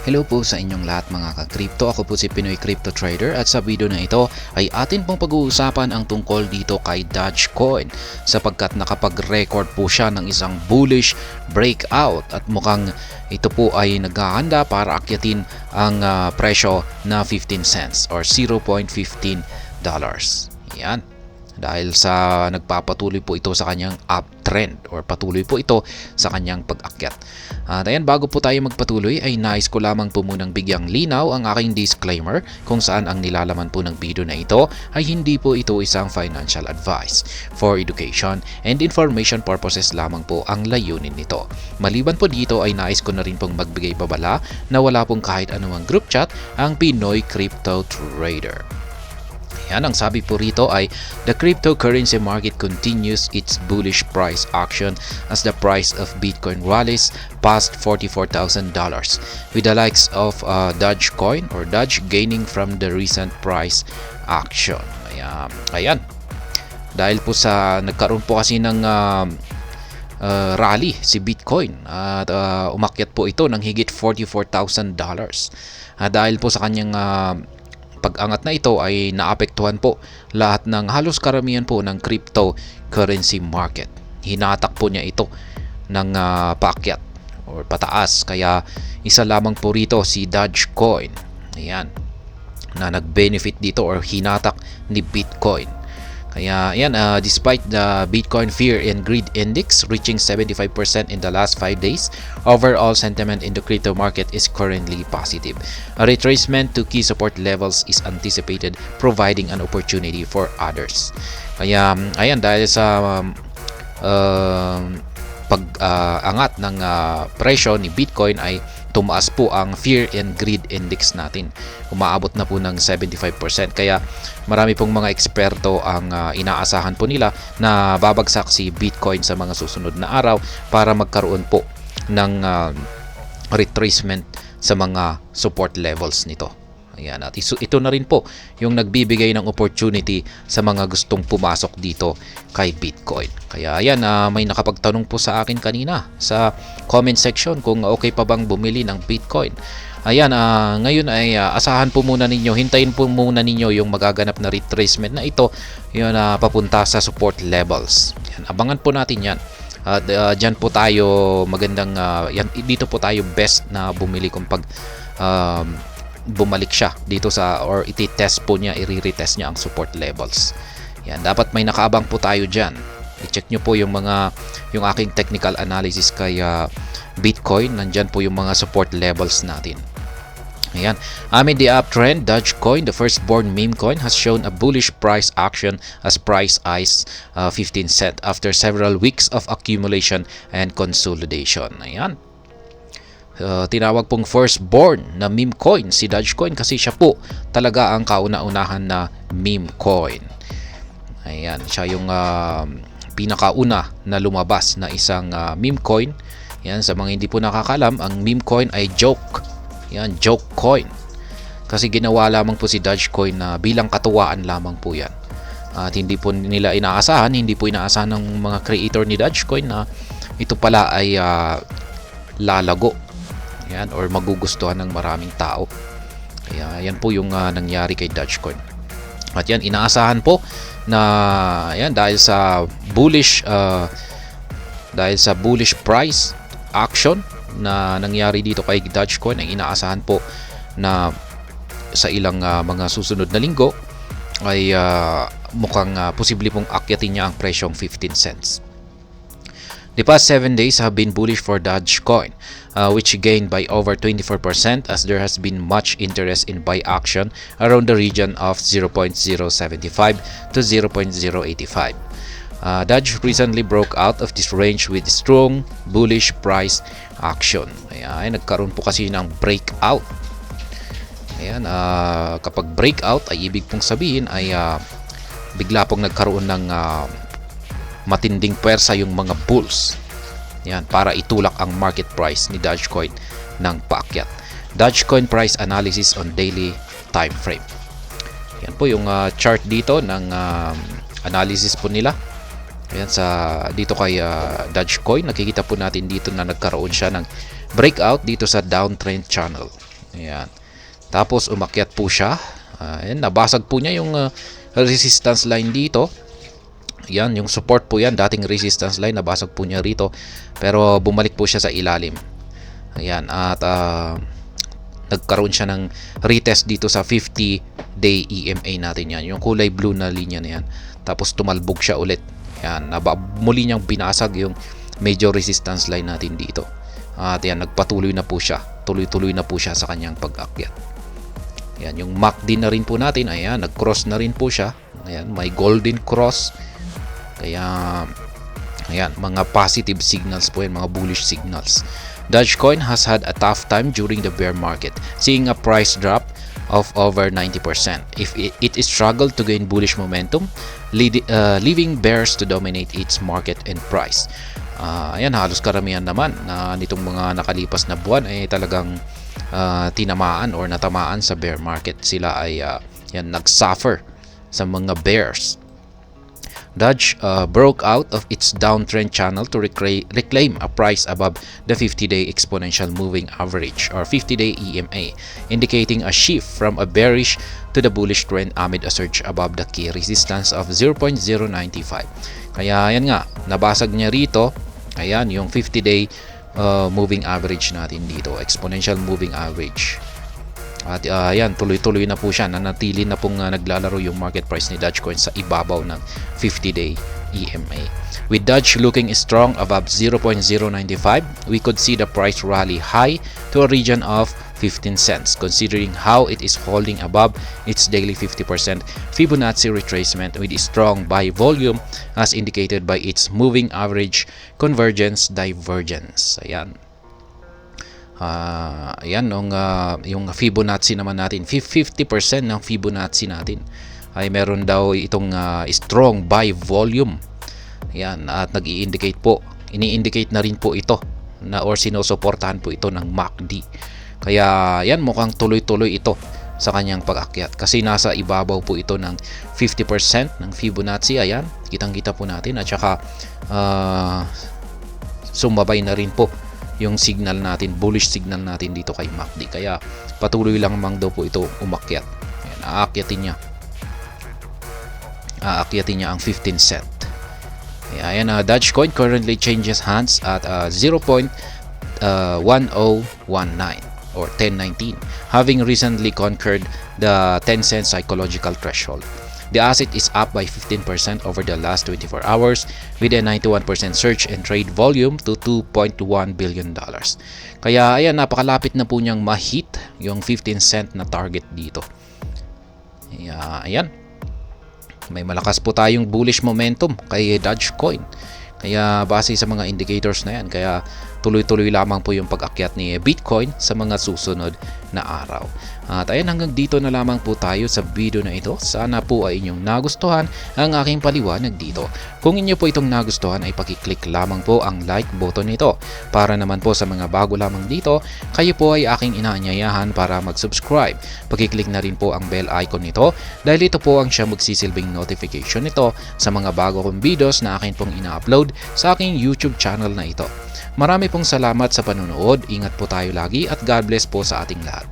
Hello po sa inyong lahat mga ka-crypto. Ako po si Pinoy Crypto Trader at sa video na ito ay atin pong pag-uusapan ang tungkol dito kay Dogecoin sapagkat nakapag-record po siya ng isang bullish breakout at mukhang ito po ay naghahanda para akyatin ang presyo na 15 cents or $0.15. Yan. Dahil sa nagpapatuloy po ito sa kanyang uptrend or patuloy po ito sa kanyang pag-akyat. At ayan, bago po tayo magpatuloy ay nais ko lamang po munang bigyang linaw ang aking disclaimer kung saan ang nilalaman po ng video na ito ay hindi po ito isang financial advice. For education and information purposes lamang po ang layunin nito. Maliban po dito ay nais ko na rin pong magbigay babala na wala pong kahit anumang group chat ang Pinoy Crypto Trader. Yan, ang sabi po rito ay the cryptocurrency market continues its bullish price action as the price of Bitcoin rallies past $44,000 with the likes of Dogecoin or Doge gaining from the recent price action. Ayan. Dahil po sa nagkaroon po kasi ng rally si Bitcoin at umakyat po ito ng higit $44,000 dahil po sa kanyang pag-angat na ito ay naapektuhan po lahat ng halos karamihan po ng cryptocurrency market. Hinatak po niya ito ng paakyat or pataas. Kaya isa lamang po rito si Dogecoin. Ayan. Na nag-benefit dito or hinatak ni Bitcoin. Kaya ayan, despite the Bitcoin Fear and Greed Index reaching 75% in the last 5 days, overall sentiment in the crypto market is currently positive. A retracement to key support levels is anticipated, providing an opportunity for others. Kaya ayan, dahil sa pag-angat ng presyo ni Bitcoin ay tumaas po ang Fear and Greed Index natin. Umaabot na po ng 75%. Kaya marami pong mga eksperto ang inaasahan po nila na babagsak si Bitcoin sa mga susunod na araw para magkaroon po ng retracement sa mga support levels nito. Ayan, at ito na rin po yung nagbibigay ng opportunity sa mga gustong pumasok dito kay Bitcoin. Kaya ayan, may nakapagtanong po sa akin kanina sa comment section kung okay pa bang bumili ng Bitcoin. Ayan, ngayon ay asahan po muna ninyo, hintayin po muna ninyo yung magaganap na retracement na ito, yun papunta sa support levels. Ayan, abangan po natin yan. At dyan po tayo magandang, dito po tayo best na bumili kung pag bumalik siya dito sa or iti-test po niya, i-retest niya ang support levels. Yan, dapat may nakaabang po tayo diyan. I-check niyo po yung aking technical analysis kay Bitcoin. Nandiyan po yung mga support levels natin. Ayan. Amid the uptrend, Dogecoin, the firstborn meme coin, has shown a bullish price action as price eyes 15 cent after several weeks of accumulation and consolidation. Ayan. Tinawag pong firstborn na meme coin si Dogecoin kasi siya po talaga ang kauna-unahan na meme coin. Ayan, siya yung pinakauna na lumabas na isang meme coin. Yan, sa mga hindi po nakakalam, ang meme coin ay joke. Yan, joke coin. Kasi ginawa lamang po si Dogecoin na bilang katuwaan lamang po yan. At hindi po nila inaasahan, hindi po inaasahan ng mga creator ni Dogecoin na ito pala ay lalago. Yan, or magugustuhan ng maraming tao. Kaya yan po yung nangyari kay Dogecoin. At yan, inaasahan po na yan dahil sa bullish price action na nangyari dito kay Dogecoin, ay inaasahan po na sa ilang mga susunod na linggo ay mukhang posible pong akyatin niya ang presyong 15 cents. The past 7 days have been bullish for Dogecoin, which gained by over 24% as there has been much interest in buy action around the region of 0.075 to 0.085. Doge recently broke out of this range with strong bullish price action. Ayan, nagkaroon po kasi ng breakout. Ayan, kapag breakout ay ibig pong sabihin ay bigla pong nagkaroon ng matinding pwersa yung mga bulls. Yan, para itulak ang market price ni Dogecoin ng paakyat. Dogecoin price analysis on daily time frame. Yan po yung chart dito ng analysis po nila. Ayan, dito kay Dogecoin, nakikita po natin dito na nagkaroon siya ng breakout dito sa downtrend channel. Ayan. Tapos umakyat po siya. Ayan, nabasag po niya yung resistance line dito. Ayan, yung support po yan, dating resistance line, nabasag po niya rito. Pero bumalik po siya sa ilalim. Ayan, at nagkaroon siya ng retest dito sa 50-day EMA natin yan. Yung kulay blue na linya na yan. Tapos tumalbog siya ulit. Ayan, muli niyang binasag yung major resistance line natin dito. At yan, nagpatuloy na po siya. Tuloy-tuloy na po siya sa kanyang pag-akyat. Ayan, yung MACD na rin po natin. Ayan, nag-cross na rin po siya. Ayan, may golden cross. Kaya, ayan, mga positive signals po yan, mga bullish signals. Dogecoin has had a tough time during the bear market, seeing a price drop of over 90%. If it struggled to gain bullish momentum, leaving bears to dominate its market and price. Ayan, halos karamihan naman na nitong mga nakalipas na buwan ay talagang tinamaan or natamaan sa bear market. Sila ay yan, nag-suffer sa mga bears. Doge broke out of its downtrend channel to reclaim a price above the 50-day exponential moving average or 50-day EMA, indicating a shift from a bearish to the bullish trend amid a surge above the key resistance of 0.095. Kaya yan nga, nabasag niya rito. Ayan, yung 50-day moving average natin dito, exponential moving average. At ayan, tuloy-tuloy na po siya. Nanatili na pong naglalaro yung market price ni Dogecoin sa ibabaw ng 50-day EMA. With Doge looking strong above 0.095, we could see the price rally high to a region of 15 cents, considering how it is holding above its daily 50% Fibonacci retracement with a strong buy volume as indicated by its moving average convergence divergence. Ayan. Ayan, yung Fibonacci naman natin, 50% ng Fibonacci natin ay meron daw itong strong buy volume. Ayan, at nag-i-indicate po, ini-indicate na rin po ito na or sinusuportahan po ito ng MACD. Kaya yan, mukhang tuloy-tuloy ito sa kanyang pag-akyat kasi nasa ibabaw po ito ng 50% ng Fibonacci. Ayan, kitang-kita po natin at saka sumabay na rin po yung signal natin, bullish signal natin dito kay MACD. Kaya patuloy lang mang daw po ito umakyat. Ayan, aakyatin niya ang 15 cent. Ayan, Dogecoin currently changes hands at 0.1019 or 1019, having recently conquered the 10 cent psychological threshold. The asset is up by 15% over the last 24 hours with a 91% surge in trade volume to $2.1 billion. Kaya ayan, napakalapit na po niyang ma-hit yung 15 cent na target dito. Ayan. May malakas po tayong bullish momentum kay Dogecoin. Kaya base sa mga indicators na yan, kaya tuloy-tuloy lamang po yung pag-akyat ni Bitcoin sa mga susunod na araw. At ayan, hanggang dito na lamang po tayo sa video na ito. Sana po ay inyong nagustuhan ang aking paliwanag dito. Kung inyo po itong nagustuhan ay pakiclick lamang po ang like button nito. Para naman po sa mga bago lamang dito, kayo po ay aking inaanyayahan para mag-subscribe. Pakiclick na rin po ang bell icon nito dahil ito po ang siya magsisilbing notification nito sa mga bago kong videos na akin pong ina-upload sa aking YouTube channel na ito. Marami pong salamat sa panonood. Ingat po tayo lagi at God bless po sa ating lahat.